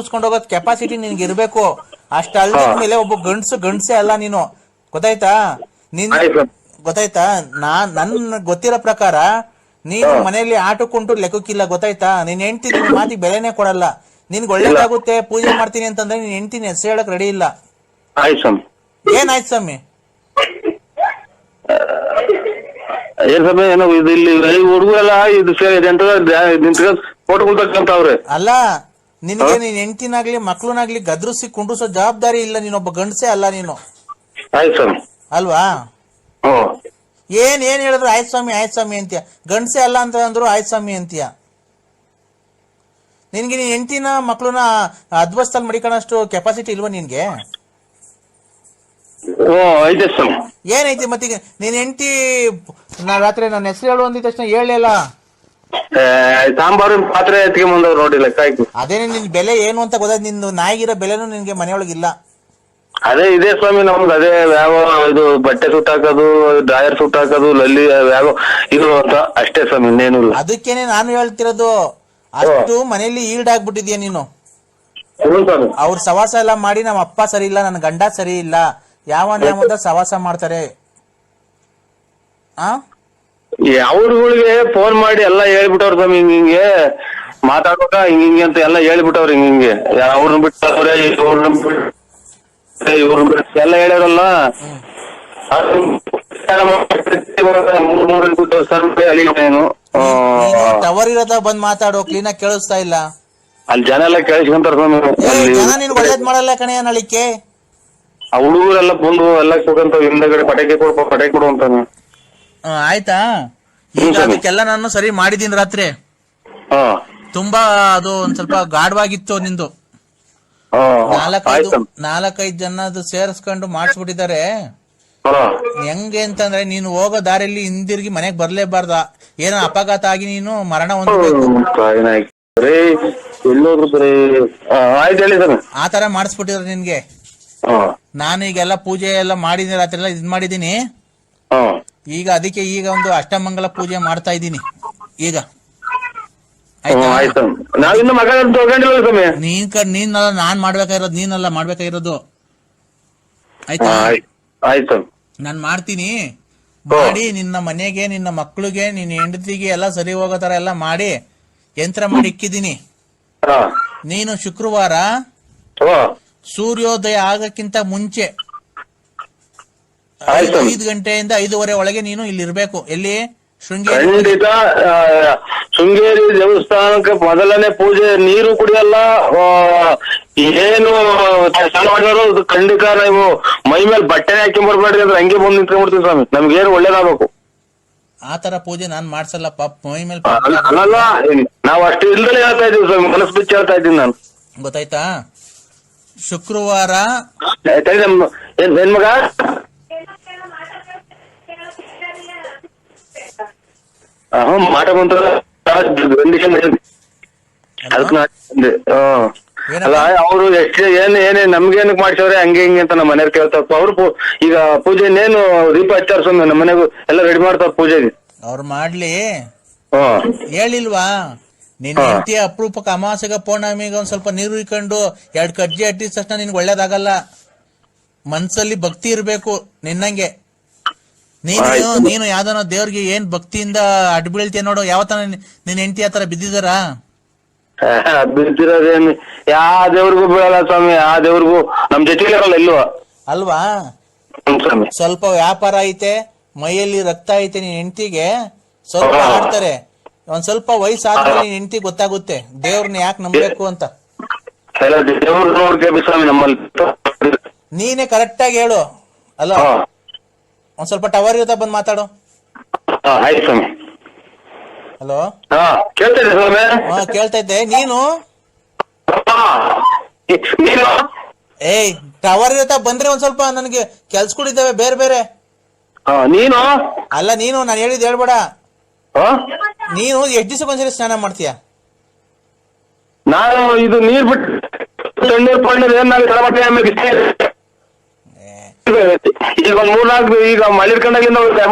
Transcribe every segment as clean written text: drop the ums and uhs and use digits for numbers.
ಕೂಸ್ಕೊಂಡು ಹೋಗೋದ್ ಕೆಪಾಸಿಟಿ ನಿನ್ಗೆ ಇರ್ಬೇಕು. ಅಷ್ಟ ಅಲ್ದಿದ್ಮೇಲೆ ಒಬ್ಬ ಗಂಡ್ಸೆ ಅಲ್ಲ ನೀನು, ಗೊತ್ತಾಯ್ತಾ? ಗೊತ್ತಾಯ್ತಾ? ನನ್ ಗೊತ್ತಿರೋ ಪ್ರಕಾರ ನೀನು ಮನೆಯಲ್ಲಿ ಆಟಕ್ಕುಂಟು ಲೆಕ್ಕಕ್ಕಿಲ್ಲ, ಗೊತ್ತಾಯ್ತಾ? ನೀನ್ ಹೆಂಡ್ತಿ ನಿನ್ ಮಾತಿಗೆ ಬೆಲೆನೇ ಕೊಡಲ್ಲ. ನಿನ್ಗೆ ಒಳ್ಳೇದಾಗುತ್ತೆ ಪೂಜೆ ಮಾಡ್ತೀನಿ ಅಂತಂದ್ರೆ ನೀನ್ ಹೆಂಡ್ತಿನ ಹೆಸರು ಹೇಳಕ್ ರೆಡಿ ಇಲ್ಲ. ಏನಾಯ್ತು ಸ್ವಾಮಿ? ಹುಡುಗರೆಲ್ಲ ಅಲ್ಲ, ನಿನ್ಗೆ ನೀನ್ ಹೆಂಡ್ತಿನಾಗ್ಲಿ ಮಕ್ಳನಾಗ್ಲಿ ಗದ್ರಿಸಿ ಕುಂಡ್ರಿಸೋ ಜವಾಬ್ದಾರಿ ಇಲ್ಲ. ನೀನೊಬ್ಬ ಗಂಡಸೆ ಅಲ್ಲ ನೀನು, ಅಲ್ವಾ? ಏನ್ ಹೇಳಿದ್ರು ಆಯ್ತು ಸ್ವಾಮಿ ಅಂತೀಯ. ಗಂಡಸೆ ಅಲ್ಲ ಅಂತ ಅಂದ್ರು ಆಯ್ತು ಸ್ವಾಮಿ ಅಂತೀಯ. ನಿನ್ಗೆ ನೀನ್ ಹೆಂಡ್ತಿನ ಮಕ್ಳನ್ನ ಅದ್ವಸ್ತಲ್ಲಿ ಮಡಿಕೊಳ್ಳೋಷ್ಟು ಕೆಪಾಸಿಟಿ ಇಲ್ವಾ ನಿನ್ಗೆ? ಏನೈತಿ ಮತ್ತೀಗ? ನೀನ್ ಹೆಂಡ್ತಿ ರಾತ್ರಿ ನನ್ನ ಹೆಸರು ಹೇಳು ಅಂದಿದ ತಕ್ಷಣ ಹೇಳಲಿಲ್ಲ. ಸಾಂಬಾರು ಪಾತ್ರೆ ಎತ್ಕೊಂಡ್ ನೋಡಿಲ್ಲ. ಅದೇನೆ ನಿನ್ ಬೆಲೆ ಏನು ಅಂತ ಗೊತ್ತಾಯ್ತು. ನಿಂದು ನಾಯಿಗಿರೋ ಬೆಲೆನೂ ನಿನ್ಗೆ ಮನೆಯೊಳಗಿಲ್ಲ. ಅದೇ ಇದೆ ಸ್ವಾಮಿ, ನಮ್ದು ಅದೇ ಯಾವ ಇದು ಬಟ್ಟೆ ಸುಟ್ಟ ಹಾಕೋದು, ಡ್ರಾಯರ್ ಸುಟ್ಟ ಹಾಕೋದು, ಲಲ್ಲಿ ಯಾವ ಇದು ಅಂತ ಅಷ್ಟೇ ಸ್ವಾಮಿ, ಇನ್ನೇನು ಇಲ್ಲ. ಅದಕ್ಕೇನೆ ನಾನು ಹೇಳ್ತಿರೋದು, ಅಷ್ಟು ಮನೇಲಿ ಈಲ್ಡಾಗ್ಬಿಟ್ಟಿದ್ಯಾ ನೀನು. ಅವ್ರ ಸವಾಸ ಎಲ್ಲ ಮಾಡಿ ನಮ್ಮ ಅಪ್ಪ ಸರಿ ಇಲ್ಲ, ನನ್ನ ಗಂಡ ಸರಿ ಇಲ್ಲ, ಯಾವ ಸವಾಸ ಮಾಡ್ತಾರೆ. ಅವ್ರಗಳಿಗೆ ಫೋನ್ ಮಾಡಿ ಎಲ್ಲ ಹೇಳ್ಬಿಟ್ಟವ್ರ ಸ್ವಾಮಿ, ಹಿಂಗೆ ಮಾತಾಡುವಾಗ ಹಿಂಗೆ ಅಂತ ಎಲ್ಲ ಹೇಳ್ಬಿಟ್ಟವ್ರ. ಹಿಂಗೆ ಅವ್ರನ್ನ ಬಿಟ್ಟವ್ರೆ, ಇವ್ರನ್ನ ಬಿಟ್ಟು ಎಲ್ಲ ಹೇಳ್ಯಾರಲ್ಲ. ಟವರ್ ಇರೋದ ಬಂದ್ ಮಾತಾಡೋ, ಕ್ಲೀನ್ ಆಗಿ ಕೇಳಿಸ್ತಾ ಇಲ್ಲ. ಅಲ್ಲಿ ಜನ ಎಲ್ಲ ಕೇಳಿಸ್ಕೊಂತಾರ ಸ್ವಾಮಿ. ಜನ ನೀನ್ ಒಳ್ಳೇದ್ ಮಾಡಲ್ಲ ಕಣಯ್ಯ ನಳಿಕೆ. ಆ ಹುಡುಗರೆಲ್ಲ ಬಂದು ಎಲ್ಲ ಕೊಡಂತ ಹಿಂದಗಡೆ ಪಟಾಕಿ ಕೊಡು ಅಂತಾನೆ. ಆಯ್ತಾ? ಈಗ ಅದಕ್ಕೆಲ್ಲ ನಾನು ಸರಿ ಮಾಡಿದೀನಿ ರಾತ್ರಿ. ತುಂಬಾ ಅದು ಒಂದ್ ಸ್ವಲ್ಪ ಗಾಢವಾಗಿತ್ತು ನಿಂದು. 4-5 ಜನ ಸೇರಿಸ್ಕೊಂಡು ಮಾಡಿಸ್ಬಿಟ್ಟಿದ್ದಾರೆ. ಹೆಂಗೆ ಅಂತಂದ್ರೆ ನೀನು ಹೋಗೋ ದಾರಿಯಲ್ಲಿ ಹಿಂದಿರುಗಿ ಮನೆಗ್ ಬರ್ಲೇಬಾರ್ದ. ಏನೋ ಅಪಘಾತ ಆಗಿ ನೀನು ಮರಣ ಹೊಂದಬೇಕು, ಆತರ ಮಾಡಿಸ್ಬಿಟ್ಟಿದ್ರು ನಿನ್ಗೆ. ನಾನು ಈಗೆಲ್ಲ ಪೂಜೆ ಎಲ್ಲ ಮಾಡಿದೀನಿ, ರಾತ್ರಿ ಎಲ್ಲ ಇದ್ ಮಾಡಿದೀನಿ. ಈಗ ಅದಕ್ಕೆ ಈಗ ಒಂದು ಅಷ್ಟಮಂಗಲ ಪೂಜೆ ಮಾಡ್ತಾ ಇದ್ದೀನಿ ಈಗ. ನೀನಲ್ಲ ನಾನ್ ಮಾಡ್ಬೇಕಾಗಿರೋದು, ನೀನಲ್ಲ ಮಾಡ್ಬೇಕಾಗಿರೋದು. ಆಯ್ತಾ? ನಾನ್ ಮಾಡ್ತೀನಿ. ಮಾಡಿ ನಿನ್ನ ಮನೆಗೆ, ನಿನ್ನ ಮಕ್ಳಿಗೆ, ನಿನ್ನ ಹೆಂಡತಿಗೆ ಎಲ್ಲ ಸರಿ ಹೋಗೋ ತರ ಎಲ್ಲ ಮಾಡಿ ಯಂತ್ರ ಮಾಡಿ ಇಕ್ಕಿದೀನಿ. ನೀನು ಶುಕ್ರವಾರ ಸೂರ್ಯೋದಯ ಆಗಕ್ಕಿಂತ ಮುಂಚೆ 5 ಗಂಟೆಯಿಂದ 5:15 ಒಳಗೆ ನೀನು ಇಲ್ಲಿ ಇರ್ಬೇಕು. ಎಲ್ಲಿ? ಶೃಂಗೇರಿ ದೇವಸ್ಥಾನಕ್ಕೆ ಮೊದಲನೇ ಪೂಜೆ. ನೀರು ಕುಡಿಯಲ್ಲ, ಏನು ಸ್ನಾನ ಮಾಡಿದ್ರು ಖಂಡಿತ ನೀವು ಮೈ ಮೇಲೆ ಬಟ್ಟೆ ಹಾಕಿ ಬರ್ಬೇಡ್ರಿ ಅಂದ್ರೆ ಹಂಗೆ ಬಂದು ನಿಂತ್ಕೊಂಡ್ಬಿಡ್ತೀವಿ ಸ್ವಾಮಿ. ನಮ್ಗೇನು ಒಳ್ಳೇದಾಗಬೇಕು. ಆತರ ಪೂಜೆ ನಾನ್ ಮಾಡ್ಸಲ್ಲ ಪಾಪ. ಮೈ ಮೇಲೆ ಅಲ್ಲ, ನಾವ್ ಅಷ್ಟು ಇಲ್ದಲೇ ಹೇಳ್ತಾ ಇದೀವಿ ಸ್ವಾಮಿ, ಮನಸ್ಸು ಬಿಚ್ಚಿ ಹೇಳ್ತಾ ಇದ್ದೀನಿ ನಾನು. ಗೊತ್ತಾಯ್ತಾ? ಶುಕ್ರವಾರ ಏನ್ ಮಗ ಮಾಟ ಬಂತ ಅಲ್ಲ, ಅವ್ರು ಎಷ್ಟು ಏನೇ ನಮ್ಗೇನಕ್ ಮಾಡ್ಸವ್ರೆ ಹಂಗೆ ಹಿಂಗೆ ಅಂತ ನಮ್ಮ ಮನೆಯವ್ರು ಕೇಳ್ತಾರ. ಅವ್ರು ಈಗ ಪೂಜೆ ಇನ್ನೇನು ದೀಪ ಹಚ್ಚಾರ ಸ್ವಾಮಿ, ನಮ್ಮ ಮನೆಗೂ ಎಲ್ಲ ರೆಡಿ ಮಾಡ್ತಾರ ಪೂಜೆಗೆ. ಅವ್ರು ಮಾಡ್ಲಿ, ಹೇಳಿಲ್ವಾ? ನಿನ್ ಹೆಂಡತಿ ಅಪರೂಪಕ್ಕೆ ಅಮಾವಾಸ್ಯೆಗ ಪೌರ್ಣಮಿಗ ಒಂದ್ ಸ್ವಲ್ಪ ನೀರು ಇಕ್ಕೊಂಡು 2 ಕಜ್ಜಿ ಅಟ್ಟಿದ ತಕ್ಷಣ ನಿನ್ಗೆ ಒಳ್ಳೇದಾಗಲ್ಲ. ಮನ್ಸಲ್ಲಿ ಭಕ್ತಿ ಇರ್ಬೇಕು ನಿನ್ನಂಗೆ. ನೀನು ಯಾವ್ದನೋ ದೇವ್ರಿಗೆ ಏನ್ ಭಕ್ತಿಯಿಂದ ಅಡ್ಡ ಬೀಳ್ತೀಯ ನೋಡು. ಯಾವತ್ತನ ನಿನ್ ಹೆಂಡತಿ ಆತರ ಬಿದ್ದಿದಾರ? ಬಿದ್ದಿರೋದೇನು ಯಾವ ದೇವ್ರಿಗೂ ಬೀಳಲ್ಲ ಸ್ವಾಮಿ, ಆ ದೇವ್ರಿಗೂ ನಮ್ ಜೊತೆಗೆ ಇರಲ್ಲ ಇಲ್ವಾ? ಅಲ್ವಾ? ಸ್ವಲ್ಪ ವ್ಯಾಪಾರ ಐತೆ, ಮೈಯಲ್ಲಿ ರಕ್ತ ಐತೆ, ನಿನ್ ಹೆಂಡತಿಗೆ ಸ್ವಲ್ಪ ಆಡ್ತಾರೆ. ಒಂದ್ ಸ್ವಲ್ಪ ವಯಸ್ಸಾದ್ಮೇಲೆ ನಿನ್ ಹೆಂಡತಿ ಗೊತ್ತಾಗುತ್ತೆ ದೇವ್ರನ್ನ ಯಾಕೆ ನಂಬಬೇಕು ಅಂತ. ನೀನೇ ಕರೆಕ್ಟ್ ಆಗಿ ಹೇಳು. ಅಲ್ಲ, ಒಂದ್ ಸ್ವಲ್ಪ ಟವರ್ ಇರುತ್ತಾ ಬಂದ್ ಮಾತಾಡು. ಹಲೋ, ಕೇಳ್ತೈತೆ. ನೀನು ಏಯ್ ಟವರ್ ಇರುತ್ತಾ ಬಂದ್ರೆ ಒಂದ್ ಸ್ವಲ್ಪ ನನ್ಗೆ ಕೆಲ್ಸಗಳಿದ್ದಾವೆ ಬೇರೆ ಬೇರೆ. ನೀನು ಅಲ್ಲ, ನೀನು ನಾನು ಹೇಳಿದ್ ಹೇಳ್ಬೇಡ. ನೀನು ಎಷ್ಟು ದಿವಸಕ್ಕೊಂದ್ಸರಿ ಸ್ನಾನ ಮಾಡ್ತೀಯ? ನಾನು ಇದು ನೀರ್ ಬಿಟ್ಟು ಈಗ ಒಂದ್ 3-4 ಈಗ ಮಳೆ ಇಟ್ಕೊಂಡಾಗಿಂದ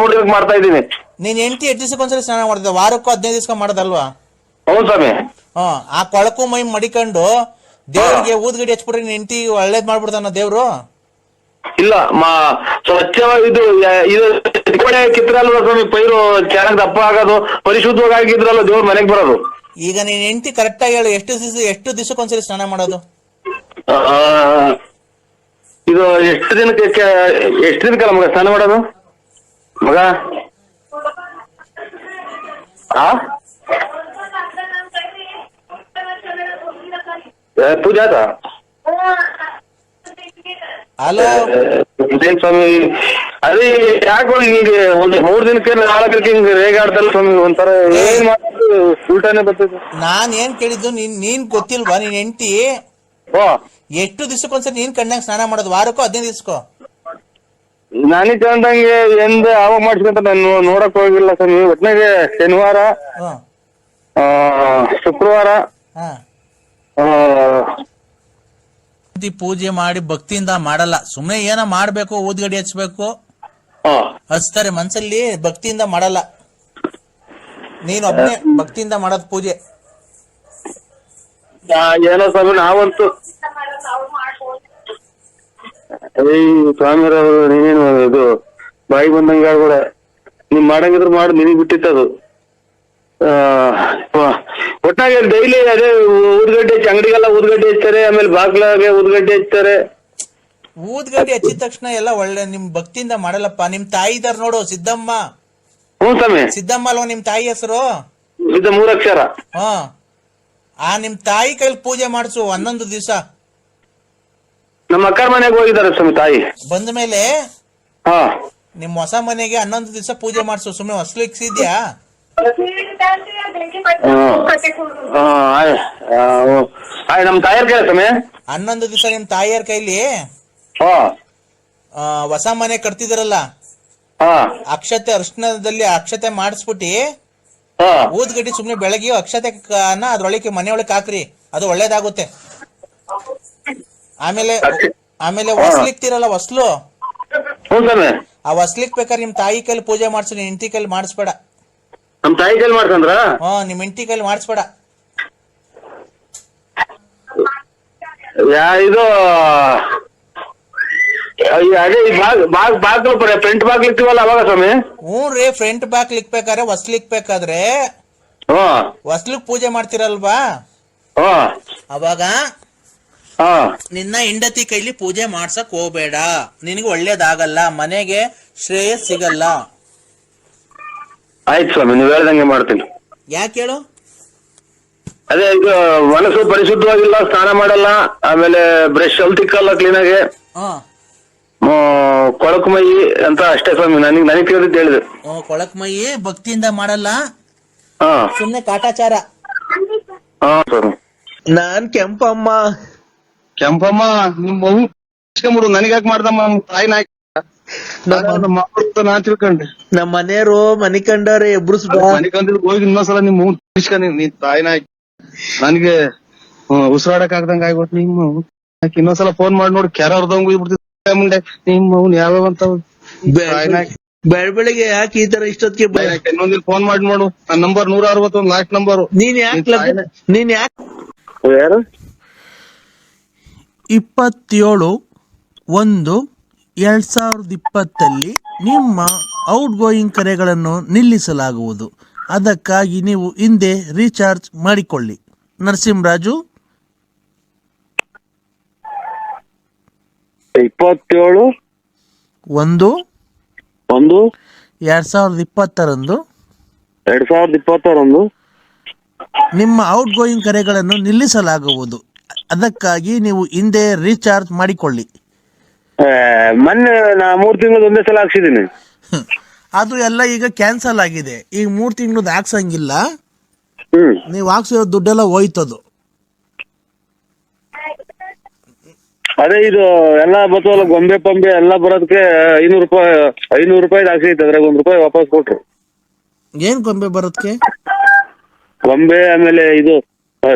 ಮಾಡ್ತಾ ಇದ್ದೀನಿ. ನೀನ್ ಹೆಂಡತಿ ಎಷ್ಟು ದಿವಸಕ್ಕೊಂದ್ಸರಿ ಸ್ನಾನ ಮಾಡ್ತಿದ್ದ? ವಾರಕ್ಕೂ 15 ದಿವಸ ಮಾಡೋದಲ್ವಾ? ಹೌದು ಸ್ವಾಮಿ. ಆ ಕೊಳಕು ಮೈ ಮಡಿಕೊಂಡು ದೇವ್ರಿಗೆ ಊದ್ಗಡಿ ಹಚ್ಬಿಟ್ರೆ ನಿನ್ ಹೆಂಡತಿ ಒಳ್ಳೇದ್ ಮಾಡ್ಬಿಡ್ತಾನ ದೇವ್ರು. ಇಲ್ಲ ಸ್ವಚ್ಛವಾಗಿ ಇದು ಕಡೆ ಕಿತ್ರಲ್ವ ಸ್ವಾಮಿ, ಪೈರು ಚೆನ್ನಾಗಿ ದಪ್ಪ ಆಗೋದು, ಪರಿಶುದ್ಧವಾಗಿ ಆಗಿದ್ರಲ್ಲ ದೇವ್ರ ಮನೆಗೆ ಬರೋದು. ಈಗ ನೀನ್ ಹೆಂಡತಿ ಕರೆಕ್ಟ್ ಆಗಿ ಹೇಳು, ಎಷ್ಟು ದಿವಸಕ್ಕೊಂದ್ಸರಿ ಸ್ನಾನ ಮಾಡೋದು? ಇದು ಎಷ್ಟು ದಿನಕ್ಕಲ್ಲ ಮಗ ಸ್ನಾನ ಮಾಡೋದು ಮಗ? ಪೂಜಾ ಹಲೋ ಸ್ವಾಮಿ, ಅದೇ ಯಾಕೋ ಹಿಂಗೆ ಒಂದು 3 ದಿನಕ್ಕೆ 4 ದಿನಕ್ಕೆ ಹಿಂಗೆ ರೇಗಾಡ್ತಲ್ಲ ಸ್ವಾಮಿ, ಒಂಥರ ಏನ್ ಮಾಡೋದು ಉಲ್ಟಾನೆ ಬರ್ತದೆ. ನಾನ್ ಏನ್ ಕೇಳಿದ್ದು, ನೀನ್ ಗೊತ್ತಿಲ್ವಾ ನಿನ್ ಹೆಂಡತಿ ಎಷ್ಟು ದಿವಸಕ್ಕೊಂದ್ಸರಿ ನೀನ್ ಕಣ್ಣಾಗ ಸ್ನಾನ ಮಾಡೋದು? ವಾರಕ್ಕೋ 15 ದಿವಸಕ್ಕೋ? ನನಗೆ ಕಂಡಂಗೆ ಆವಾಗ ಮಾಡ್ಸ್ಕೊಂತ ನಾನು ನೋಡಕ್ ಹೋಗಿಲ್ಲ ಸ್ವಾಮಿ. ಒಟ್ನಾಗೆ ಶನಿವಾರ, ಶುಕ್ರವಾರ ಪೂಜೆ ಮಾಡಿ ಭಕ್ತಿಯಿಂದ ಮಾಡಲ್ಲ, ಸುಮ್ನೆ ಏನ ಮಾಡ್ಬೇಕು, ಊದ್ಗಡಿ ಹಚ್ಬೇಕು ಹಚ್ತಾರೆ, ಮನ್ಸಲ್ಲಿ ಭಕ್ತಿಯಿಂದ ಮಾಡಲ್ಲ. ನೀನ್ ಒಬ್ಬನೇ ಭಕ್ತಿಯಿಂದ ಮಾಡೋದ್ ಪೂಜೆ. ಏನೋ ಸ್ವಾಮಿ, ನಾವಂತೂ ಸ್ವಾಮಿರವರು ನೀನೇನು ಇದು ಬಾಯಿ ಬಂದಂಗ ಕೂಡ ನೀವ್ ಮಾಡಂಗಿದ್ರು ಮಾಡು, ನಿನಗ್ ಬಿಟ್ಟಿತ್ತದು. ಒಟ್ಟಾಗಿ ಡೈಲಿ ಅದೇ ಊದ್ಗಡ್ಡೆ ಅಂಗಡಿಗೆಲ್ಲ ಊದ್ಗಡ್ಡೆ ಹಚ್ತಾರೆ, ಆಮೇಲೆ ಬಾಗ್ಲಾಗೆ ಊದ್ಗಡ್ಡೆ ಹಚ್ತಾರೆ. ಊದ್ಗಡ್ಡೆ ಹಚ್ಚಿದ ತಕ್ಷಣ ಎಲ್ಲ ಒಳ್ಳೆ ನಿಮ್ ಭಕ್ತಿಯಿಂದ ಮಾಡಲ್ಲಪ್ಪ. ನಿಮ್ ತಾಯಿ ಇದಾರ ನೋಡು, ಸಿದ್ದಮ್ಮ. ಹ್ಞೂ ಸ್ವಾಮಿ. ಸಿದ್ದಮ್ಮ ಅಲ್ವಾ ನಿಮ್ ತಾಯಿ ಹೆಸರು? ಇದು 3 ಅಕ್ಷರ. ಆ ನಿಮ್ ತಾಯಿ ಕೈಲಿ ಪೂಜೆ ಮಾಡಿಸು 11 ದಿವಸ. ನಮ್ಮ ಅಕ್ಕರ ಮನೆಗೆ ಹೋಗಿದ್ದಾರೆ ಸ್ವಾಮಿ ತಾಯಿ. ಬಂದ ಮೇಲೆ ನಿಮ್ ಹೊಸ ಮನೆಗೆ 11 ದಿವಸ ಪೂಜೆ ಮಾಡಿಸು. ಸುಮ್ನೆ ಹೊಸ್ಲಿಕ್ಸಿದ್ಯಾ? ನಮ್ ತಾಯಿಯರ್ ಕೈ ಸ್ವಾಮಿ 11 ದಿವಸ ನಿಮ್ ತಾಯಿಯರ್ ಕೈಲಿ ಹೊಸ ಮನೆ ಕಟ್ತಿದಾರಲ್ಲ, ಅಕ್ಷತೆ ಅರ್ಶನದಲ್ಲಿ ಅಕ್ಷತೆ ಮಾಡಿಸ್ಬಿಟ್ಟಿ ಊದ್ಗಡ್ಡಿ ಸುಮ್ನೆ ಬೆಳಗ್ಗೆ ಅಕ್ಷತೆ ಅದ್ರೊಳಗೆ ಮನೆಯೊಳಗೆ ಹಾಕ್ರಿ, ಅದು ಒಳ್ಳೇದಾಗುತ್ತೆ. ಆಮೇಲೆ ಹೊಸ್ಲಿಕ್ತಿರಲ್ಲ ಹೊಸ್ಲು, ಆ ಹೊಸ್ಲಿಕ್ ಬೇಕಾದ್ರೆ ನಿಮ್ ತಾಯಿ ಕೈಲಿ ಪೂಜೆ ಮಾಡ್ಸು, ನಿಮ್ ಹೆಂಡತಿ ಕೈಲಿ ಮಾಡಿಸ್ಬೇಡ. ನಮ್ ತಾಯಿ ಕೈಲಿ ಮಾಡ್ಸಂದ್ರ? ನಿಮ್ ಹೆಂಡತಿ ಕೈಲಿ ಮಾಡಿಸ್ಬೇಡ. ಇದು ಅದೇ ಬಾಗ್ಲು ಫ್ರಂಟ್ ಬಾಗ್ಲು ಇರ್ತೀವಲ್ಲ ಅವಾಗ ಸ್ವಾಮಿ? ಹ್ಞೂ ರೀ, ಫ್ರಂಟ್ ಬಾಗ್ಲು ಇಕ್ಬೇಕಾದ್ರೆ ಹೊಸ್ಲಿಕ್ ಬೇಕಾದ್ರೆ ಹೊಸ್ಲಿಕ್ ಪೂಜೆ ಮಾಡ್ತಿರಲ್ವಾ, ಅವಾಗ ನಿನ್ನ ಹೆಂಡತಿ ಕೈಲಿ ಪೂಜೆ ಮಾಡ್ಸಕ್ ಹೋಗ್ಬೇಡ, ನಿನಗೆ ಒಳ್ಳೇದಾಗಲ್ಲ, ಮನೆಗೆ ಶ್ರೇಯಸ್ ಸಿಗಲ್ಲ. ಆಯ್ತು ಸ್ವಾಮಿ, ನೀವ್ ಹೇಳ್ದಂಗೆ ಮಾಡ್ತೀನಿ. ಯಾಕೆ ಹೇಳು? ಅದೇ ಇದು ಮನಸ್ಸು ಪರಿಶುದ್ಧವಾಗಿಲ್ಲ, ಸ್ನಾನ ಮಾಡಲ್ಲ, ಆಮೇಲೆ ಬ್ರಷ್ ಅಲ್ಲಿ ತಿಕ್ಕಲ್ಲ ಕ್ಲೀನಾಗೆ, ಕೊಳಕು ಮೈ ಅಂತ ಅಷ್ಟೇ ಸ್ವಾಮಿ. ನನಗೆ ಕೇಳಿದ್ದು ಹೇಳಿದೆ. ಕೊಳಕ್ ಮೈ ಭಕ್ತಿಯಿಂದ ಮಾಡಲ್ಲ, ಸುಮ್ನೆ ಕಾಟಾಚಾರ. ನಾನ್ ಕೆಂಪಮ್ಮ ನಿಮ್ ಮಗು ನನಗ್ಯಾಕೆ ಮಾಡ್ದಮ್ಮ ತಾಯಿ ನಾಯಕ ನಾನ್ ತಿಳ್ಕೊಂಡೆ. ನಮ್ಮ ಮನೆಯವರು ಮನಿ ಕಂಡವ್ರೆ ಎಬ್ರು ಮನಿ ಕಂಡಿದ್ ಹೋಗಿ ಇನ್ನೊಂದ್ಸಲ ನಿಮ್ ಮಗು ತಿಳ್ಸ್ಕೊಂಡಿ, ನೀ ತಾಯಿ ನಾಯಕ ನನಗೆ ಉಸಿರಾಡಕ್ ಆಗ್ದಂಗ ಆಗ್ಬಿಟ್ಟು ನಿಮ್ಮ ಇನ್ನೊಂದ್ಸಲ ಫೋನ್ ಮಾಡಿ ನೋಡಿ ಕೆರ ಹೊರದಂಗ್ ಹೋಗ್ಬಿಡ್ತಿದ್ದೆ ಮುಂದೆ ನಿಮ್ ಮಗನ್ ಯಾವಂತ ಬೆಳಗ್ಗೆ ಯಾಕೆ ಈ ತರ ಇಷ್ಟೊತ್ತಿಗೆ ಇನ್ನೊಂದಿನ ಫೋನ್ ಮಾಡಿ ನೋಡು. ನನ್ನ ನಂಬರ್ 161 ಲಾಸ್ಟ್ ನಂಬರ್. ನೀನ್ ಯಾಕೆ ಯಾರು? 27/1/2020 ನಿಮ್ಮ ಔಟ್ ಗೋಯಿಂಗ್ ಕರೆಗಳನ್ನು ನಿಲ್ಲಿಸಲಾಗುವುದು. ಅದಕ್ಕಾಗಿ ನೀವು ಹಿಂದೆ ರೀಚಾರ್ಜ್ ಮಾಡಿಕೊಳ್ಳಿ. ನರಸಿಂಹರಾಜು. 27/1/2020 ನಿಮ್ಮ ಔಟ್ ಗೋಯಿಂಗ್ ಕರೆಗಳನ್ನು ನಿಲ್ಲಿಸಲಾಗುವುದು. ಅದಕ್ಕಾಗಿ ನೀವು ಹಿಂದೆ ರೀಚಾರ್ಜ್ ಮಾಡಿಕೊಳ್ಳಿ. ಮೊನ್ನೆ ನಾ 3 ತಿಂಗಳು ಒಂದೇ ಸಲ ಹಾಕ್ಸಿದೀನಿ. ಅದು ಎಲ್ಲ ಈಗ ಕ್ಯಾನ್ಸಲ್ ಆಗಿದೆ. ಈಗ 3 ತಿಂಗಳದ್ದು ಹಾಕ್ಸಂಗಿಲ್ಲ. ನೀವು ಹಾಕ್ಸಿರೋ ದುಡ್ಡೆಲ್ಲ ಹೋಯ್ತದು. ಅದೇ ಇದು ಎಲ್ಲ ಬತ್ತವಲ್ಲ ಗೊಂಬೆ ಪಂಬೆ ಎಲ್ಲ ಬರೋದಕ್ಕೆ 500 ರೂಪಾಯಿ ಹಾಕ್ಸಿತ್ತು. ಅದ್ರಾಗ ₹1 ವಾಪಸ್ ಕೊಟ್ರು. ಏನ್ ಗೊಂಬೆ ಬರೋದಕ್ಕೆ? ಗೊಂಬೆ, ಆಮೇಲೆ ಇದು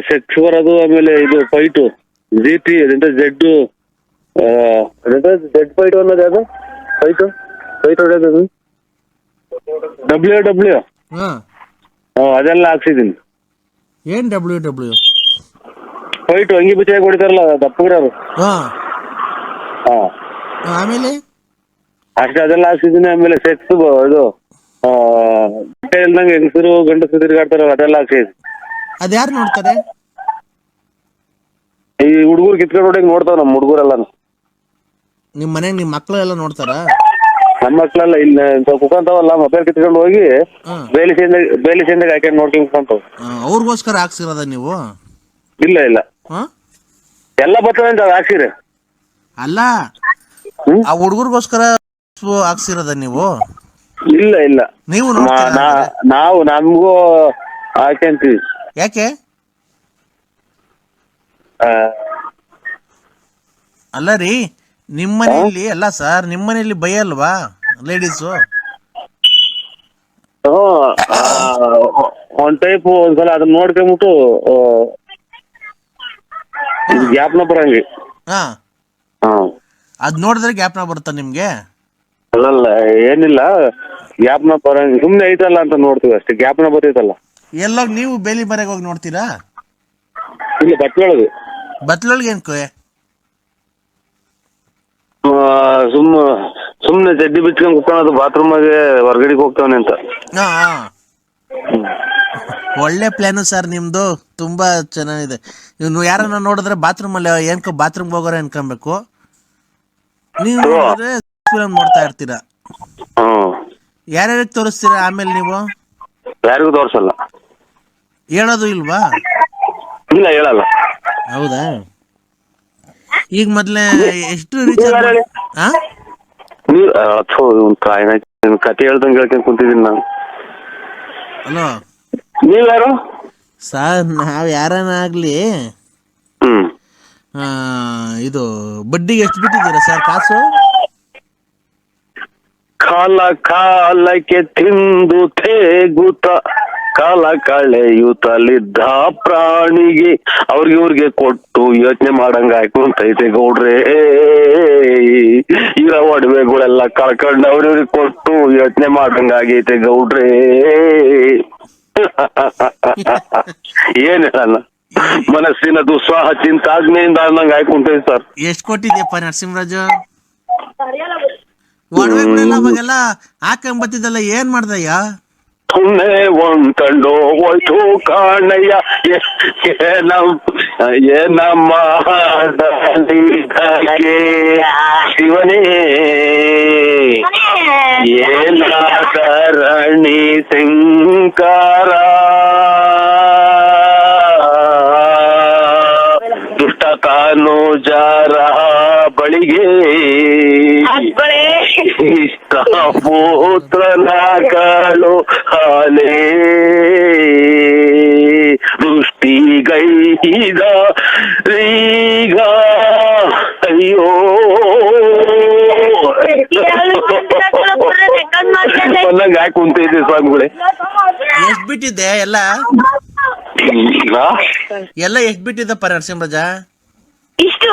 ಸೆಕ್ಸ್ ಬರೋದು, ಆಮೇಲೆ ಇದು ಫೈಟು GT ಜೆಡ್ ಫೈಟ್ ಅನ್ನೋದು ಯಾವ್ದು ಫೈಟ್ ಹೊಡೆಯೋದು WW ಅದೆಲ್ಲ ಹಾಕ್ಸಿದೀನಿ. ಏನ್ WW? ಫೈಟ್ ಅಂಗಿ ಬಿಚ್ಚಾಗಿ ಹೊಡಿತಾರಲ್ಲ ದಪ್ಪಗಿರೋರು. ಹಾ ಹಾ ಆಮೇಲೆ ಅಷ್ಟೇ ಅದೆಲ್ಲ ಹಾಕ್ಸಿದೀನಿ. ಆಮೇಲೆ ಸೆಕ್ಸ್ ಇದು ಬಟ್ಟೆ ಇಲ್ದಂಗೆ ಹೆಂಗಸರು ಗಂಡಸರು ತಿರ್ಗಾಡ್ತಾರಲ್ಲ ಅದೆಲ್ಲ ಹಾಕ್ಸಿದೀನಿ. ಅದ್ಯಾರು ನೋಡ್ತಾರೆ? ಈ ಹುಡುಗರು ಕಿತ್ಕೊಂಡು ಹೊಡಿಯಂಗ್ ನೋಡ್ತಾವ ನಮ್ಮ ಹುಡುಗರೆಲ್ಲಾನು. ನಿಮ್ ಮನೆಗ್ ನಿಮ್ ಮಕ್ಳು ಎಲ್ಲ ನೋಡ್ತಾರ? ನಮ್ಮ ಮಕ್ಳೆಲ್ಲ ಇಲ್ಲ ಕುತ್ಕೊಂತಾವಲ್ಲ ಮೊಬೈಲ್ ಕಿತ್ಕೊಂಡು ಹೋಗಿ ಬೇಲಿ ಸೇಂದಾಗ ಹಾಕೊಂಡು ನೋಡ್ಕೊಂಡ್ ಕುತ್ಕೊಂತಾವ. ಅವ್ರಿಗೋಸ್ಕರ ಹಾಕ್ಸಿರೋದ ನೀವು? ಇಲ್ಲ ಇಲ್ಲ ಹ? ಎಲ್ಲ ಬರ್ತವೆ ಅಂತ ಹಾಕ್ಸಿರಿ. ಅಲ್ಲ ಆ ಹುಡುಗರಿಗೋಸ್ಕರ ಹಾಕ್ಸಿರೋದ ನೀವು? ಇಲ್ಲ ಇಲ್ಲ ನೀವು ನೋಡ್ತೀರಾ? ನಾವು ನಮಗೂ ಹಾಕ್ಯಂತೀವಿ. ಯಾಕೆ? ಅಲ್ಲ ರೀ, ನಿಮ್ ಮನೆಯಲ್ಲಿ ಅಲ್ಲ ಸರ್, ನಿಮ್ ಮನೆಯಲ್ಲಿ ಬೈಯಲ್ವಾ ಲೇಡೀಸು? ಒಂದ್ ಟೈಪ್ ಒಂದ್ಸಲ ಅದನ್ನ ನೋಡ್ಕೊಂಬಿಟ್ಟು ಜ್ಞಾಪನ ಬರಂಗೆ. ಹಾ, ಅದ್ ನೋಡಿದ್ರೆ ಜ್ಞಾಪನ ಬರುತ್ತಾ ನಿಮ್ಗೆ? ಅಲ್ಲಲ್ಲ ಏನಿಲ್ಲ, ಜ್ಞಾಪನ ಬರಂಗೆ ಸುಮ್ನೆ ಐತಲ್ಲ ಅಂತ ನೋಡ್ತೀವಿ ಅಷ್ಟೇ. ಜ್ಞಾಪನ ಬರ್ತೈತಲ್ಲ. ಎಲ್ಲೋಗ್ ನೀವು ಬೇಲಿ ಮರೆಗೆ ಹೋಗಿ ನೋಡ್ತೀರಾ? ಇಲ್ಲ ಬಟ್ಲೊಳಗೆ. ಬತ್ಲೊಳಗೆ ಏನ್ಕೋ? ಸುಮ್ನೆ ಚಡ್ಡಿ ಬಿಚ್ಕೊಂಡ್ ಕುತ್ಕೊಳ್ಳೋದು ಬಾತ್ರೂಮಾಗೆ ಹೊರ್ಗಡೆಗೆ ಹೋಗ್ತಾವನೆ ಅಂತ. ಹಾ, ಒಳ್ಳೆ ಪ್ಲಾನು ಸರ್ ನಿಮ್ದು, ತುಂಬಾ ಚೆನ್ನಾಗಿದೆ. ಇವ್ನು ಯಾರನ್ನ ನೋಡಿದ್ರೆ ಬಾತ್ರೂಮ್ ಅಲ್ಲಿ ಏನ್ಕೋ ಬಾತ್ರೂಮ್ ಹೋಗೋರ ಅನ್ಕೊಬೇಕು. ನೀವು ನೋಡಿದ್ರೆ ಫಿಲಂ ನೋಡ್ತಾ ಇರ್ತೀರಾ. ಯಾರ್ಯಾರಿಗೆ ತೋರಿಸ್ತೀರಾ ಆಮೇಲೆ ನೀವು? ಯಾರಿಗೂ ತೋರ್ಸಲ್ಲ. ಹೇಳೋದು ಇಲ್ವಾ? ಇಲ್ಲ ಹೇಳಲ್ಲ. ಹೌದಾ? ಈಗ ಮೊದ್ಲೇ ಎಷ್ಟು ರೀಚಾರ್ಜ್? ಕತೆ ಹೇಳ್ದಂಗೆ ಹೇಳ್ಕೊಂಡ್ ಕುಂತಿದ್ದೀನಿ ನಾನು. ಹಲೋ, ನೀವ್ಯಾರು ಸರ್? ನಾವ್ ಯಾರನ್ನ ಆಗ್ಲಿ ಇದು ಬಡ್ಡಿಗೆ ಎಷ್ಟು ಬಿಟ್ಟಿದ್ದೀರಾ ಸರ್ ಕಾಸು? ಕಾಲ ಕಾಲಕ್ಕೆ ತಿಂದು ತೇಗುತ್ತ ಕಾಲ ಕಳೆಯುತ್ತಲಿದ್ದ ಪ್ರಾಣಿಗೆ ಅವ್ರಿಗೆ ಕೊಟ್ಟು ಯೋಚನೆ ಮಾಡಂಗ ಹಾಕುಂತೈತೆ ಗೌಡ್ರೆ. ಇರೋ ಒಡವೆಗಳೆಲ್ಲ ಕಳ್ಕೊಂಡು ಅವ್ರಿಗೆ ಕೊಟ್ಟು ಯೋಚನೆ ಮಾಡಂಗ ಆಗೈತೆ ಗೌಡ್ರೆ. ಏನ್ ಹೇಳಲ್ಲ, ಮನಸ್ಸಿನ ದುಸ್ವಾಹ ಚಿಂತಾಗ್ನೆಯಿಂದ ಅನ್ನಂಗ ಹಾಕುಂತೈತೆ ಸರ್. ಎಷ್ಟು ಕೊಟ್ಟಿದ್ಯಪ್ಪ ನರಸಿಂಹರಾಜು? ಒಡವೆಗಳೆಲ್ಲ ಅವಾಗೆಲ್ಲ ಹಾಕೊಂಬತ್ತಿದ್ದಲ್ಲ, ಏನ್ ಮಾಡ್ದಯ್ಯ? ಸುಮ್ಮನೆ ಒಂದ್ಕಂಡು ಹೋಯ್ತು ಕಾಣಯ್ಯ. ಏನಮ್ಮ ಶಿವನೇ ಏನಾದರಣಿ ಶಂಕರ ದುಷ್ಟ ತಾನು ಜಾರ ಬಳಿಗೆ ಇಷ್ಟ ಪುತ್ರನ ಕಾಳು ಹಾಲೇ ದೃಷ್ಟಿಗೈದ ಈಗ ಅಯ್ಯೋ ಒಂದಂಗ ಯಾಕೆ ಕುಂತಿದ್ದೆ ಸ್ವಾಮಿಗಳೇ. ಎಷ್ಟ್ ಬಿಟ್ಟಿದ್ದೆ ಎಲ್ಲ ಎಷ್ಟ್ ಬಿಟ್ಟಿದ್ದಪ್ಪ ನರಸಿಂಹರಾಜ? ಇಷ್ಟು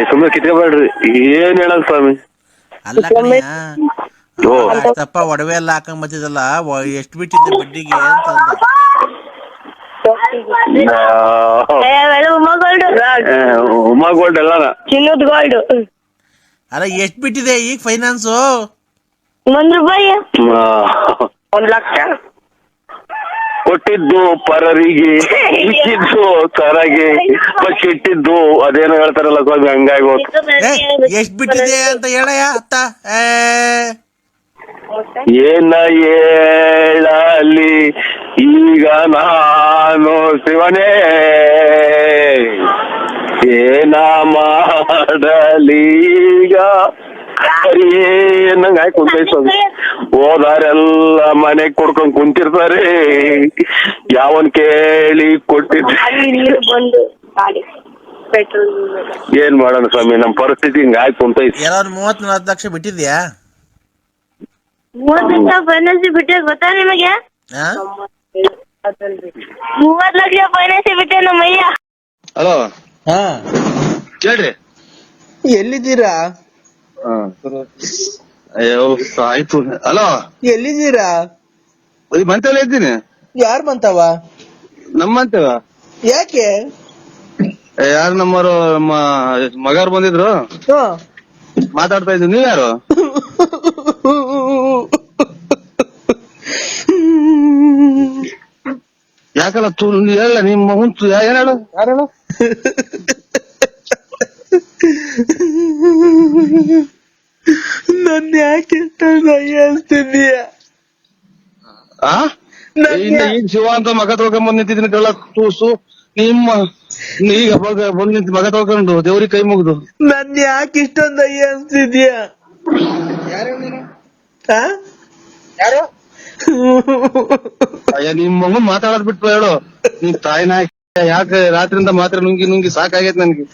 ಸುಮ್ಮನೆ ಕಿತ್ಕೊಬೇಡ್ರಿ, ಏನ್ ಹೇಳಲ್ ಸ್ವಾಮಿ. ಅಲ್ಲ ಕಣಪ್ಪ, ಒಡವೆ ಎಲ್ಲ ಹಾಕೊಂಬತ್ತಿದ್ದಲ್ಲ, ಎಷ್ಟು ಬಿಟ್ಟಿದ್ದೆ ಬಡ್ಡಿಗೆ ಅಂತ ಅಂದ. ಉಮಾ ಗೋಲ್ಡ್ ಎಲ್ಲ ಚಿನ್ನದ ಗೋಲ್ಡ್. ಅಲ್ಲ ಎಷ್ಟು ಬಿಟ್ಟಿದೆ ಈಗ ಫೈನಾನ್ಸು? ₹1. 1,00,000 ಕೊಟ್ಟಿದ್ದು ಪರರಿಗೆ, ಇಕ್ಕಿದ್ದು ತರಗೆ, ಇಟ್ಟಿದ್ದು ಅದೇನೋ ಹೇಳ್ತಾರಲ್ಲ ಸ್ವಾಮಿ, ಹಂಗಾಗಿ ಎಷ್ಟ್ ಬಿಟ್ಟಿದೆ ಅಂತ ಹೇಳಯ್ಯ ಅತ್ತ. ಏನ ಹೇಳಲಿ ಈಗ ನಾನು ಶಿವನೇ, ಏನ ಮಾಡಲೀಗ ಏನಂಗ ಕುಂತೈತದ. ಹೋದಾರೆಲ್ಲ ಮನೆಗ್ ಕೊಡ್ಕೊಂಡ್ ಕುಂತಿರ್ತಾರೆ, ಯಾವನ್ ಕೇಳಿ ಕೊಟ್ಟಿದ್ದ. ಏನ್ ಮಾಡೋಣ ಸ್ವಾಮಿ, ನಮ್ ಪರಿಸ್ಥಿತಿ ಹಿಂಗ ಆಯ್ತು ಕುಂತೈತಿ. ಎಲ್ಲಾರು 30-40 ಲಕ್ಷ ಬಿಟ್ಟಿದ್ಯಾ? 30 ಲಕ್ಷ ಫೈನಾನ್ಸ್ ಬಿಟ್ಟೆ ಗೊತ್ತಾ ನಿಮಗೆ? 30 ಲಕ್ಷ ಫೈನಾನ್ಸ್ ಬಿಟ್ಟೆ ನಮ್ಮಯ್ಯ. ಹಲೋ, ಹಾ ಹೇಳ್ರಿ. ಎಲ್ಲಿದ್ದೀರಾ? ಅಯ್ಯೋ ಆಯ್ತು. ಹಲೋ, ಎಲ್ಲಿದ್ದೀರಾ? ಮಂತಲ್ಲ ಇದ್ದೀನಿ. ಯಾರ್ ಬಂತವ? ನಮ್ಮಂತವ. ಯಾಕೆ? ಯಾರು ನಮ್ಮವರು ಮಗಾರು ಬಂದಿದ್ರು ಮಾತಾಡ್ತಾ ಇದ್ರು. ನೀವ್ ಯಾರು? ಯಾಕಲ್ಲ ಹೇಳ ನಿಮ್ ಮಗನ್ ಏನ್ ಹೇಳು? ಯಾರು ಹೇಳು? ನನ್ ಯಾಕೆ ಅನ್ಸ್ತಿದೀಯ? ಈಗ ಶಿವ ಅಂತ ಮಗ ತೊಳ್ಕೊಂಡ್ ನಿಂತಿದ್ದೀನಿ ಕಳ್ಳ ತೂಸು. ನಿಮ್ಮ ಈಗ ಬಂದ್ ನಿಂತ ಮಗ ತೊಳ್ಕೊಂಡು ದೇವ್ರಿಗೆ ಕೈ ಮುಗ್ದು ನನ್ ಯಾಕೆ ಇಷ್ಟೊಂದು ಅಯ್ಯ ಅನ್ಸ್ತಿದ್ಯಾ? ಯಾರು? ಅಯ್ಯ ನಿಮ್ ಮಗನ್ ಮಾತಾಡೋದ್ ಬಿಟ್ಟು ಹೇಳು. ನಿನ್ ತಾಯಿನ ಯಾಕೆ ರಾತ್ರಿಯಿಂದ ಮಾತ್ರ ನುಂಗಿ ಸಾಕಾಗೈತ್ ನನ್ಗೆ.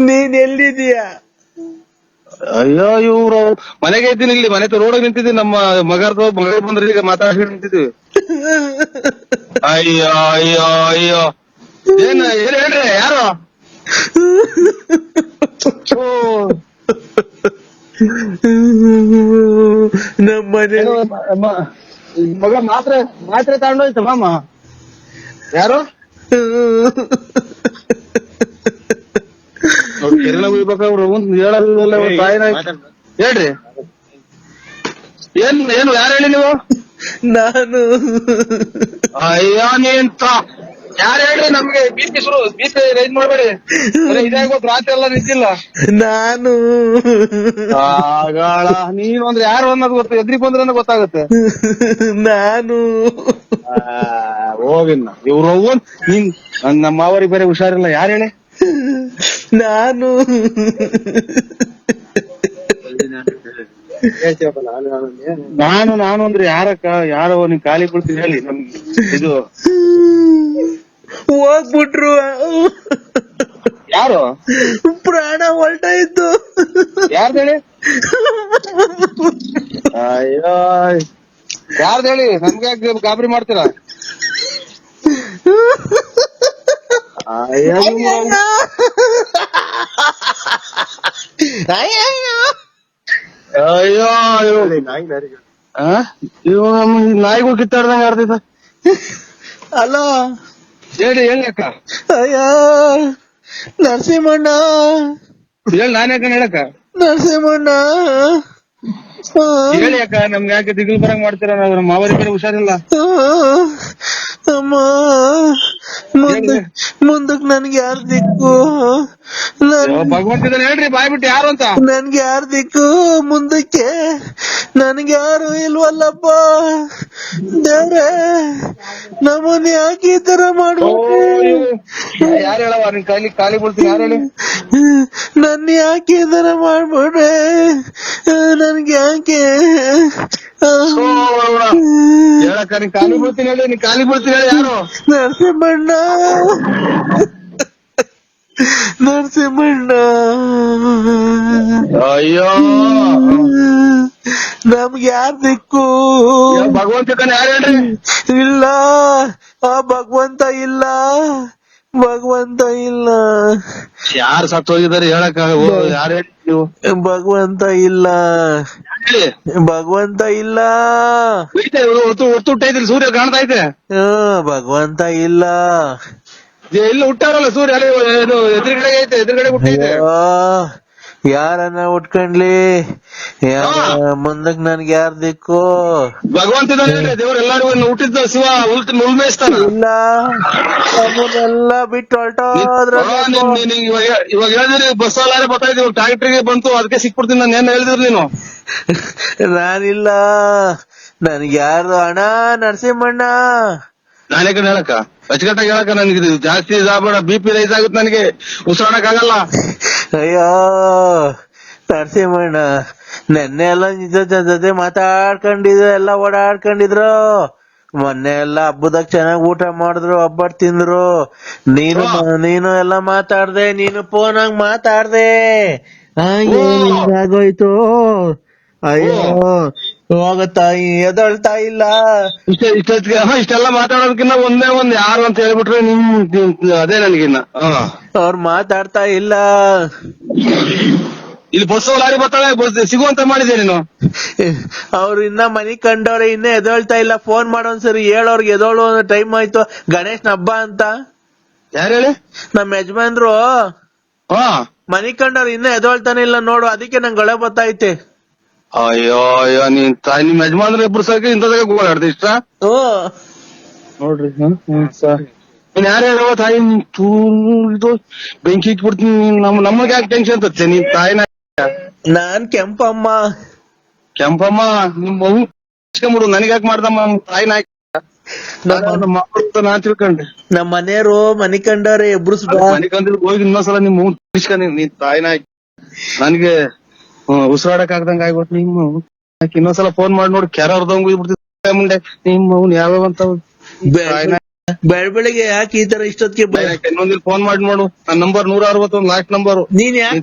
ನೀನ್ ಎಲ್ಲಿದೀಯಾ? ಅಯ್ಯೋ ಇವ್ರು ಮನೆಗೆ ಇದ್ದೀನಿ, ಇಲ್ಲಿ ಮನೆ ರೋಡಾಗ ನಿಂತಿದ್ದೀನಿ. ನಮ್ಮ ಮಗ ಬಂದ್ರೆ ಈಗ ಮಾತಾಡ್ಕೊಂಡು ನಿಂತಿದ್ದೀವಿ. ಅಯ್ಯೋ ಅಯ್ಯೋ ಅಯ್ಯೋ ಏನ್ ಹೇಳ್ರಿ? ಯಾರು? ನಮ್ಮನೆ ಮಗ ಮಾತ್ರೆ ತಗೊಂಡೋಯ್ತು ಮಾಮ. ಯಾರು? ಕಿರಣ ಉಯ್ಬೇಕಾವ್ರು ಹೇಳಲ್ಲ ತಾಯಿನ. ಹೇಳ್ರಿ ಏನು ಯಾರು ಹೇಳಿ ನೀವು? ನಾನು. ಅಯ್ಯೋ ನೀನ್ ಯಾರು ಹೇಳ್ರಿ? ನಮ್ಗೆ ಬೀಸಿ ರೈಸ್ ಮಾಡ್ಬೇಡಿ. ಇದಾಗೋದು ರಾತ್ರಿ ಎಲ್ಲ ನಿಂತಿಲ್ಲ. ನಾನು ಆಗಾಳ ನೀನು ಅಂದ್ರೆ ಯಾರು ಅನ್ನೋದು ಗೊತ್ತು. ಎದ್ರಿಗೆ ಬಂದ್ರೆ ಗೊತ್ತಾಗುತ್ತೆ. ನಾನು ಹೋಗಿನ್ನ ಇವ್ರು ನೀನ್ ನಮ್ಮ ಮಾವರಿಗೆ ಬೇರೆ ಹುಷಾರಿಲ್ಲ. ಯಾರು ಹೇಳಿ? ನಾನು ನಾನು ಅಂದ್ರೆ ಯಾರೋ ನೀನ್ ಖಾಲಿ ಬಿಡ್ತೀನಿ ಹೇಳಿ. ನಮ್ಗೆ ಇದು ಹೋಗ್ಬಿಟ್ರು. ಯಾರು? ಪ್ರಾಣ ಹೊರಟಾಯ್ತು. ಯಾರ್ದು ಹೇಳಿ? ಅಯ್ಯೋ ಯಾರ್ದು ಹೇಳಿ? ನಮ್ಗೆ ಗಾಬರಿ ಮಾಡ್ತೀರಾ? ಅಯ್ಯೋ ನಾಯಿಗೂ ಕಿತ್ತಾಡ್ದಂಗ ಆಡ್ತೈತ. ಹಲೋ ಹೇಳಿ ಅಕ್ಕ. ಅಯ್ಯೋ ನರಸಿಂಹಣ್ಣ. ಹೇಳಿ ನಾನೇ ಅಕ್ಕ ಹೇಳಕ್ಕ. ನರಸಿಂಹಣ್ಣ ಹೇಳಿ ಅಕ್ಕ. ನಮ್ಗೆ ಯಾಕೆ ದಿಗಿಲ್ ಬರಂಗ್ ಮಾಡ್ತೀರ? ನಾವು ಮಾವರಿಗೆ ಬೇರೆ ಹುಷಾರಿಲ್ಲ. ಅಮ್ಮ ಮುಂದಕ್ ನನ್ಗೆ ಯಾರ್ ದಿಕ್ಕು? ಭಗವಂತನ ಹೇಳ್ರಿ ಬಾಯ್ ಬಿಟ್ಟು ಯಾರು ಅಂತ. ನನ್ಗೆ ಯಾರ್ ದಿಕ್ಕು ಮುಂದಕ್ಕೆ? ನನ್ಗೆ ಯಾರು ಇಲ್ವಲ್ಲಪ್ಪ ದೇವ್ರೆ. ನಮ್ಮನ್ ಯಾಕೆ ಈ ತರ ಮಾಡ್ಬಿಟ್ರಿ? ಯಾರು ಹೇಳವ? ನಿನ್ ಖಾಲಿ ಬಿಡ್ತೀನಿ. ಯಾರು ಹೇಳಿ? ನನ್ ಯಾಕೆ ಈ ತರ ಮಾಡ್ಬಿಟ್ರೆ? ನನ್ಗೆ ಯಾಕೆ? ಹೇಳಕ್ಕ ನೀನ್ ಖಾಲಿ ಬಿಡ್ತೀನಿ ಹೇಳಿ. ನೀನ್ ಖಾಲಿ ಬಿಡ್ತೀನಿ ಹೇಳಿ. ಯಾರು? ನರಸಿಂಹಣ್ಣ. ನರಸಿಂಹಣ್ಣ. ಅಯ್ಯೋ ನಮ್ಗೆ ಯಾರ್ ದಿಕ್ಕು? ಭಗವಂತನ ಯಾರು ಹೇಳ್ರಿ? ಇಲ್ಲ ಆ ಭಗವಂತ ಇಲ್ಲ. ಭಗವಂತ ಇಲ್ಲ. ಯಾರು ಸತ್ತು ಹೋಗಿದ್ದಾರೆ ಹೇಳಕ್ಕ? ಯಾರು ಹೇಳಿ ನೀವು? ಭಗವಂತ ಇಲ್ಲ. ಹೇಳಿ ಭಗವಂತ ಇಲ್ಲ. ಹೊತ್ತು ಹುಟ್ಟೈತಿ ಸೂರ್ಯ ಕಾಣ್ತಾ ಐತೆ. ಭಗವಂತ ಇಲ್ಲ. ಎಲ್ಲ ಹುಟ್ಟಾರಲ್ಲ ಸೂರ್ಯ ಎದುರುಗಡೆ ಐತೆ. ಎದುರುಗಡೆ ಹುಟ್ಟೈತೆ. ಯಾರನ್ನ ಉಟ್ಕೊಂಡ್ಲಿ? ಮುಂದಕ್ ನನ್ಗೆ ಯಾರ್ ದಿಕ್ಕು? ಭಗವಂತ ದೇವ್ರ ಎಲ್ಲಾರು ಹುಟ್ಟಿದ್ದ ಶಿವ ಉಳ್ಮೇಯಿಸ್ತಾನ. ಇಲ್ಲ ನಮ್ಮನ್ನೆಲ್ಲ ಬಿಟ್ಟು ಹೊರಟೋದ್ರ. ಇವಾಗ ಹೇಳಿದ್ರಿ ಬಸ್ ಅಲ್ಲಾರೆ ಬರ್ತಾ ಇದ್ದೀವಿ. ಟ್ರಾಕ್ಟರ್ಗೆ ಬಂತು ಅದಕ್ಕೆ ಸಿಕ್ಬಿಡ್ತೀನಿ. ನಾನು ಏನ್ ಹೇಳಿದ್ರು ನೀನು? ನಾನಿಲ್ಲ. ನನ್ಗೆ ಯಾರು ಅಣ್ಣ? ನರಸಿಂಹಣ್ಣ. ನಾನೇ ಕಡೆ ಹೇಳಕ್ಕ ಅಚ್ಚುಕಟ್ಟಾಗಿ ಹೇಳಕ್ಕ. ನನ್ಗೆ ಜಾಸ್ತಿ ಇದಾಗಬೇಡ. BP ರೈಸ್ ಆಗುತ್ತೆ. ನನಗೆ ಉಸಿರಾಡಕ್ ಆಗಲ್ಲ. ಅಯ್ಯೋ ನರಸಿಂಹಣ್ಣ ನೆನ್ನೆ ಎಲ್ಲ ನಿಜ ಜೊತೆ ಮಾತಾಡ್ಕೊಂಡಿದ್ರು. ಎಲ್ಲ ಓಡಾಡ್ಕೊಂಡಿದ್ರು. ಮೊನ್ನೆ ಎಲ್ಲ ಹಬ್ಬದಾಗ ಚೆನ್ನಾಗ್ ಊಟ ಮಾಡಿದ್ರು. ಹಬ್ಬಟ್ ತಿಂದ್ರು. ನೀನು ಎಲ್ಲ ಮಾತಾಡ್ದೆ. ನೀನು ಫೋನಾಗ ಮಾತಾಡ್ದೆ. ಹಿಂಗಾಗೋಯ್ತು. ಅಯ್ಯೋ ಹೋಗತ್ತಾಯಿ ಎದಳ್ತಾ ಇಲ್ಲ. ಇಷ್ಟೆಲ್ಲ ಮಾತಾಡೋದಕ್ಕಿನ್ನ ಒಂದ್ ಯಾರು ಅಂತ ಹೇಳ್ಬಿಟ್ರೆ ನಿಮ್ ಅದೇ ನನಗಿನ್ನ ಅವ್ರು ಮಾತಾಡ್ತಾ ಇಲ್ಲ. ಇಲ್ಲಿ ಬಸ್ ಲಾರಿ ಬರ್ತಾಳೆ ಸಿಗುವಂತ ಮಾಡಿದೆ ನೀನು. ಅವ್ರು ಇನ್ನ ಮನಿ ಕಂಡವ್ರೆ. ಇನ್ನೇ ಎದೊಳ್ತಾ ಇಲ್ಲ. ಫೋನ್ ಮಾಡೋನ್ಸರಿ ಹೇಳೋರ್ಗೆ ಎದೋಳು ಟೈಮ್ ಆಯ್ತು. ಗಣೇಶನ ಹಬ್ಬ ಅಂತ. ಯಾರು ಹೇಳಿ? ನಮ್ ಯಜಮಾನ್ರು ಹಾ ಮನಿ ಕಂಡವ್ರು ಇನ್ನೂ ಎದೊಳ್ತಾನೆ ಇಲ್ಲ ನೋಡು, ಅದಕ್ಕೆ ನಂಗೆ ಗಳೆ ಬತ್ತೈತೆ. ಅಯ್ಯೋ ಅಯ್ಯೋ ನಿಮ್ ತಾಯಿ ನಿಮ್ ಯಜಮಾನ್ರ ಇಬ್ರು ಸಾಕಿ ಇಂಥದಾಗ ಗೋಳಾಡ್ದೆ ಇಷ್ಟ ನೋಡ್ರಿ. ನೀನ್ ಯಾರು ಹೇಳುವ ತಾಯಿ ಇದು ಬೆಂಕಿ ಇಟ್ಬಿಡ್ತೀನಿ ನಮಗೆ ಯಾಕೆ ಟೆನ್ಷನ್ ತತ್ತೆ ನಿನ್ ತಾಯಿನ. ನಾನ್ ಕೆಂಪಮ್ಮ. ಕೆಂಪಮ್ಮ ನಿಮ್ ಮಗು ಇಸ್ಕೊಂಬಿಡು, ನನಗ್ ಯಾಕೆ ಮಾಡ್ದಮ್ಮ ತಾಯಿನ ಮಕ್ಕಳು ನಾನ್ ತಿಳ್ಕೊಂಡೆ. ನಮ್ ಮನೆಯವರು ಮನಿ ಕಂಡವ್ರೆ ಎಬ್ರುಸ್ ಮನೆ ಕಂದಿದ್ ಹೋಗಿ ಇನ್ನೊಂದ್ಸಲ ನಿಮ್ ಮಗು ಇಸ್ಕೊಂಡಿ ನೀನ್ ತಾಯಿನ ನನ್ಗೆ ಉಸಿರಾಡಕ್ ಆಗ್ದಂಗ ಆಗ್ಬಿಟ್ಟು ನಿಮ್ಮ ಇನ್ನೊಂದ್ಸಲ ಫೋನ್ ಮಾಡಿ ನೋಡಿ ಕೆರ ಹೊರದಂಗ್ ಬಿಡ್ತಿದ್ದೆ ಮುಂದೆ ನಿಮ್ ಮಗನ್ ಯಾವ್ಯಾವ ಅಂತ ಬೆಳಗ್ಗೆ ಯಾಕೆ ಈ ತರ ಇಷ್ಟೊತ್ತಿಗೆ ಇನ್ನೊಂದಿಲ್ ಫೋನ್ ಮಾಡಿ ನೋಡು. ನನ್ನ ನಂಬರ್ 161 ಲಾಸ್ಟ್ ನಂಬರ್. ನೀನ್ ಯಾಕೆ